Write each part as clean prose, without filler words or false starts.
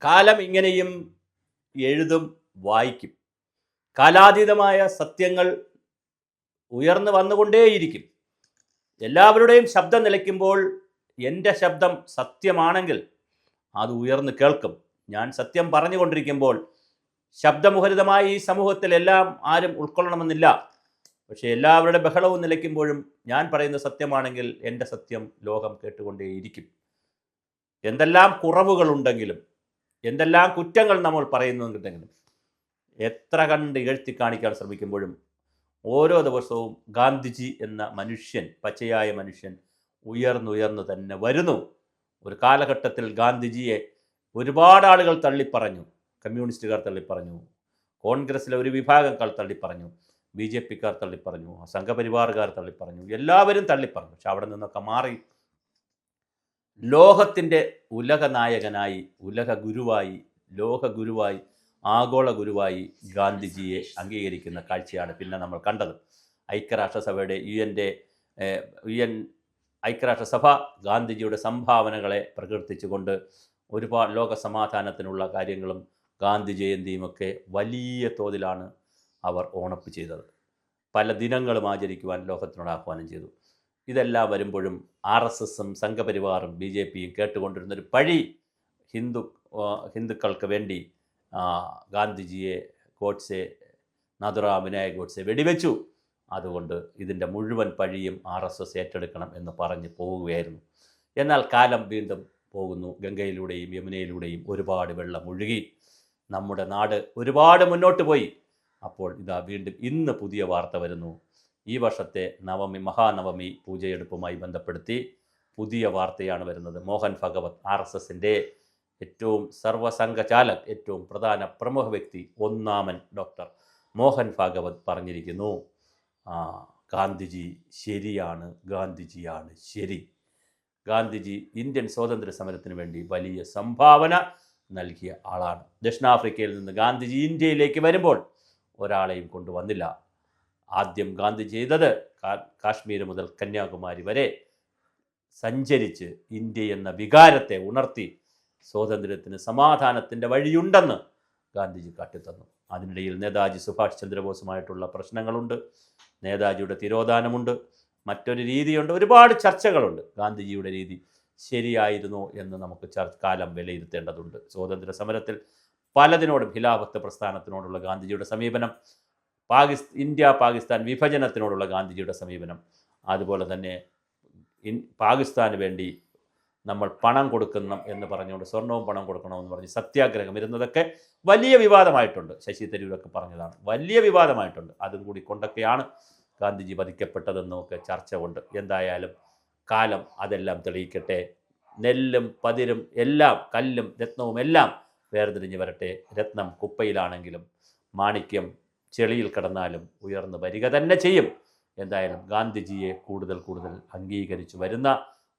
കാലം ഇങ്ങനെയും എഴുതും, വായിക്കും. കാലാതീതമായ സത്യങ്ങൾ ഉയർന്നു വന്നുകൊണ്ടേയിരിക്കും. എല്ലാവരുടെയും ശബ്ദം നിലയ്ക്കുമ്പോൾ എൻ്റെ ശബ്ദം സത്യമാണെങ്കിൽ അത് ഉയർന്നു കേൾക്കും. ഞാൻ സത്യം പറഞ്ഞുകൊണ്ടിരിക്കുമ്പോൾ ശബ്ദമുഖരിതമായ ഈ സമൂഹത്തിൽ എല്ലാം ആരും ഉൾക്കൊള്ളണമെന്നില്ല. പക്ഷേ എല്ലാവരുടെ ബഹളവും നിലയ്ക്കുമ്പോഴും ഞാൻ പറയുന്ന സത്യമാണെങ്കിൽ എൻ്റെ സത്യം ലോകം കേട്ടുകൊണ്ടേയിരിക്കും. എന്തെല്ലാം കുറവുകളുണ്ടെങ്കിലും, എന്തെല്ലാം കുറ്റങ്ങൾ നമ്മൾ പറയുന്നുണ്ടെങ്കിലും, എത്ര കണ്ട് ഇകഴ്ത്തി കാണിക്കാൻ ശ്രമിക്കുമ്പോഴും ഓരോ ദിവസവും ഗാന്ധിജി എന്ന മനുഷ്യൻ, പച്ചയായ മനുഷ്യൻ ഉയർന്നുയർന്നു തന്നെ വരുന്നു. ഒരു കാലഘട്ടത്തിൽ ഗാന്ധിജിയെ ഒരുപാട് ആളുകൾ തള്ളിപ്പറഞ്ഞു. കമ്മ്യൂണിസ്റ്റുകാർ തള്ളിപ്പറഞ്ഞു, കോൺഗ്രസ്സിലെ ഒരു വിഭാഗക്കാർ തള്ളിപ്പറഞ്ഞു, BJPക്കാർ തള്ളിപ്പറഞ്ഞു, സംഘപരിവാറുകാർ തള്ളിപ്പറഞ്ഞു, എല്ലാവരും തള്ളിപ്പറഞ്ഞു. പക്ഷെ അവിടെ നിന്നൊക്കെ മാറി ലോകത്തിൻ്റെ ഉലക നായകനായി, ഉലക ഗുരുവായി, ലോക ഗുരുവായി, ആഗോള ഗുരുവായി ഗാന്ധിജിയെ അംഗീകരിക്കുന്ന കാഴ്ചയാണ് പിന്നെ നമ്മൾ കണ്ടത്. ഐക്യരാഷ്ട്രസഭയുടെ UN ഐക്യരാഷ്ട്രസഭ ഗാന്ധിജിയുടെ സംഭാവനകളെ പ്രകീർത്തിച്ചുകൊണ്ട് ഒരുപാട് ലോക സമാധാനത്തിനുള്ള കാര്യങ്ങളും ഗാന്ധി ജയന്തിയുമൊക്കെ വലിയ തോതിലാണ് അവർ ഓണപ്പ് ചെയ്തത്. പല ദിനങ്ങളും ആചരിക്കുവാൻ ലോകത്തിനോട് ആഹ്വാനം ചെയ്തു. ഇതെല്ലാം വരുമ്പോഴും RSSും സംഘപരിവാറും BJPയും കേട്ടുകൊണ്ടിരുന്നൊരു പഴി ഹിന്ദുക്കൾക്ക് വേണ്ടി ഗാന്ധിജിയെ ഗോഡ്സെ, നാഥുറാം വിനായക് ഗോഡ്സെ വെടിവെച്ചു. അതുകൊണ്ട് ഇതിൻ്റെ മുഴുവൻ പഴിയും RSS ഏറ്റെടുക്കണം എന്ന് പറഞ്ഞ് പോവുകയായിരുന്നു. എന്നാൽ കാലം വീണ്ടും പോകുന്നു. ഗംഗയിലൂടെയും യമുനയിലൂടെയും ഒരുപാട് വെള്ളം ഒഴുകി. നമ്മുടെ നാട് ഒരുപാട് മുന്നോട്ട് പോയി. അപ്പോൾ ഇതാ വീണ്ടും ഇന്ന് പുതിയ വാർത്ത വരുന്നു. ഈ വർഷത്തെ മഹാനവമി പൂജയെടുപ്പുമായി ബന്ധപ്പെടുത്തി പുതിയ വാർത്തയാണ് വരുന്നത്. മോഹൻ ഭഗവത്, RSSൻ്റെ ഏറ്റവും സർവസംഘചാലക്, ഏറ്റവും പ്രധാന പ്രമുഖ വ്യക്തി, ഒന്നാമൻ ഡോക്ടർ മോഹൻ ഭാഗവത് പറഞ്ഞിരിക്കുന്നു, ഗാന്ധിജി ശരിയാണ്, ഗാന്ധിജിയാണ് ശരി. ഗാന്ധിജി ഇന്ത്യൻ സ്വാതന്ത്ര്യ സമരത്തിന് വേണ്ടി വലിയ സംഭാവന നൽകിയ ആളാണ്. ദക്ഷിണാഫ്രിക്കയിൽ നിന്ന് ഗാന്ധിജി ഇന്ത്യയിലേക്ക് വരുമ്പോൾ ഒരാളെയും കൊണ്ടുവന്നില്ല. ആദ്യം ഗാന്ധി ചെയ്തത് കാശ്മീർ മുതൽ കന്യാകുമാരി വരെ സഞ്ചരിച്ച് ഇന്ത്യ എന്ന വികാരത്തെ ഉണർത്തി സ്വാതന്ത്ര്യത്തിന്, സമാധാനത്തിൻ്റെ വഴിയുണ്ടെന്ന് ഗാന്ധിജി കാട്ടിത്തന്നു. അതിനിടയിൽ നേതാജി സുഭാഷ് ചന്ദ്രബോസുമായിട്ടുള്ള പ്രശ്നങ്ങളുണ്ട്, നേതാജിയുടെ തിരോധാനമുണ്ട്, മറ്റൊരു രീതിയുണ്ട്, ഒരുപാട് ചർച്ചകളുണ്ട്. ഗാന്ധിജിയുടെ രീതി ശരിയായിരുന്നോ എന്ന് നമുക്ക് കാലം വിലയിരുത്തേണ്ടതുണ്ട്. സ്വാതന്ത്ര്യ സമരത്തിൽ പലതിനോടും, ഖിലാഫത്ത് പ്രസ്ഥാനത്തിനോടുള്ള ഗാന്ധിജിയുടെ സമീപനം, ഇന്ത്യ പാകിസ്ഥാൻ വിഭജനത്തിനോടുള്ള ഗാന്ധിജിയുടെ സമീപനം, അതുപോലെ തന്നെ പാകിസ്ഥാന് വേണ്ടി നമ്മൾ പണം കൊടുക്കണം എന്ന് പറഞ്ഞുകൊണ്ട്, സ്വർണവും പണം കൊടുക്കണമെന്ന് പറഞ്ഞ് സത്യാഗ്രഹം ഇരുന്നതൊക്കെ വലിയ വിവാദമായിട്ടുണ്ട്. ശശി തരൂരൊക്കെ പറഞ്ഞതാണ്, വലിയ വിവാദമായിട്ടുണ്ട്. അതും കൂടി കൊണ്ടൊക്കെയാണ് ഗാന്ധിജി വധിക്കപ്പെട്ടതെന്നൊക്കെ ചർച്ച കൊണ്ട്. എന്തായാലും കാലം അതെല്ലാം തെളിയിക്കട്ടെ. നെല്ലും പതിരും എല്ലാം, കല്ലും രത്നവും എല്ലാം വേർതിരിഞ്ഞ് വരട്ടെ. രത്നം കുപ്പയിലാണെങ്കിലും മാണിക്യം ചെളിയിൽ കിടന്നാലും ഉയർന്നു വരിക തന്നെ ചെയ്യും. എന്തായാലും ഗാന്ധിജിയെ കൂടുതൽ കൂടുതൽ അംഗീകരിച്ചു വരുന്ന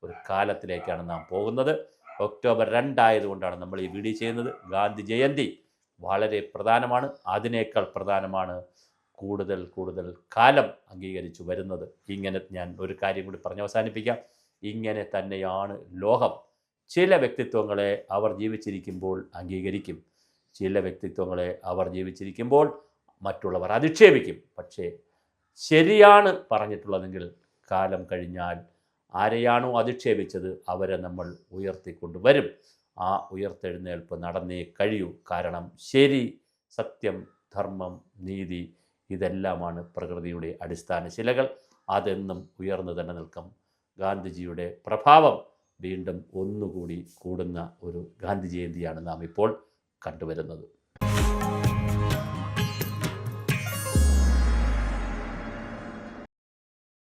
ഒരു കാലത്തിലേക്കാണ് നാം പോകുന്നത്. ഒക്ടോബർ 2 ആയതുകൊണ്ടാണ് നമ്മൾ ഈ വീഡിയോ ചെയ്യുന്നത്. ഗാന്ധി ജയന്തി വളരെ പ്രധാനമാണ്. അതിനേക്കാൾ പ്രധാനമാണ് കൂടുതൽ കൂടുതൽ കാലം അംഗീകരിച്ചു വരുന്നത്. ഇങ്ങനെ ഞാൻ ഒരു കാര്യം കൂടി പറഞ്ഞ് അവസാനിപ്പിക്കാം. ഇങ്ങനെ തന്നെയാണ് ലോകം. ചില വ്യക്തിത്വങ്ങളെ അവർ ജീവിച്ചിരിക്കുമ്പോൾ അംഗീകരിക്കും, ചില വ്യക്തിത്വങ്ങളെ അവർ ജീവിച്ചിരിക്കുമ്പോൾ മറ്റുള്ളവർ അധിക്ഷേപിക്കും. പക്ഷേ ശരിയാണ് പറഞ്ഞിട്ടുള്ളതെങ്കിൽ കാലം കഴിഞ്ഞാൽ ആരെയാണോ അധിക്ഷേപിച്ചത് അവരെ നമ്മൾ ഉയർത്തിക്കൊണ്ടുവരും. ആ ഉയർത്തെഴുന്നേൽപ്പ് നടന്നേ കഴിയൂ. കാരണം ശരി, സത്യം, ധർമ്മം, നീതി ഇതെല്ലാമാണ് പ്രകൃതിയുടെ അടിസ്ഥാന ശിലകൾ. അതെന്നും ഉയർന്നു തന്നെ നിൽക്കും. ഗാന്ധിജിയുടെ പ്രഭാവം വീണ്ടും ഒന്നുകൂടി കൂടുന്ന ഒരു ഗാന്ധി ജയന്തിയാണ് നാം ഇപ്പോൾ കണ്ടുവരുന്നത്.